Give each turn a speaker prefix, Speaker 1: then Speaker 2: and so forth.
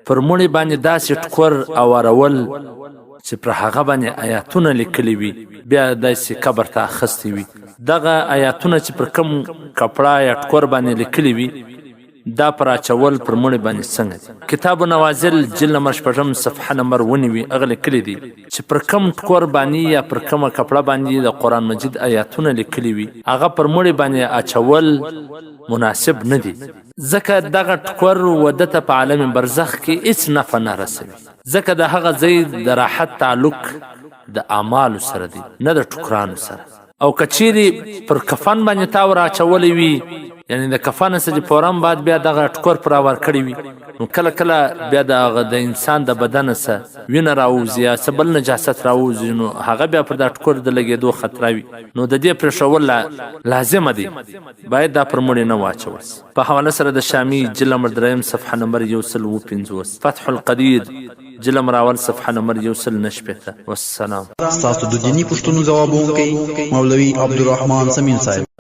Speaker 1: پر مړي باندې داسې ټکور اورول چې پر هغه باندې آیاتونه لیکلي وي بیا داسې قبر ته اخیستی وي. دغه آیاتونه چې پر کوم کپړه یا ټکور باندې لیکلي وي دا پر اچول پر مړي باندې څنګه دي؟ کتاب نوازل جلد نمبر 6 صفحه نمبر 9 هغه لیکلي دي چې پر کوم ټکور باندې یا پر کومه کپړه باندې د قرآن مجید آیاتونه لیکلي وي هغه پر مړي باندې اچول مناسب نه دي، ځکه دغه ټکور وده ته په عالم برزخ کې هیڅ نفع نه رسوي، ځکه د هغه ځای د راحت تعلق د اعمالو سره دی نه د ټکرانو سره. او کچیرې پر کفن باندې تا ور اچولی وي یعنی د کفن څخه فوراً بعد بیا دغه ټکور پر راور کړی وي نو کله کله بیا د انسان د بدن څخه وینه راوځي یا څه بل نجاست راوځي نو هغه بیا پر دا ټکور د لګېدو خطر وي نو د دې پرېښول لازمه دی، باید دا پر مړي نه واچول. په حواله سره د شامي جلد نمبر 3 صفحه نمبر 150 فتح القدیر جلد نمبر 1 صفحه نمبر 149. والسلام.
Speaker 2: ستاسو د دیني پوښتنو ځوابونکی مولوي عبدالرحمن سمین صاحب.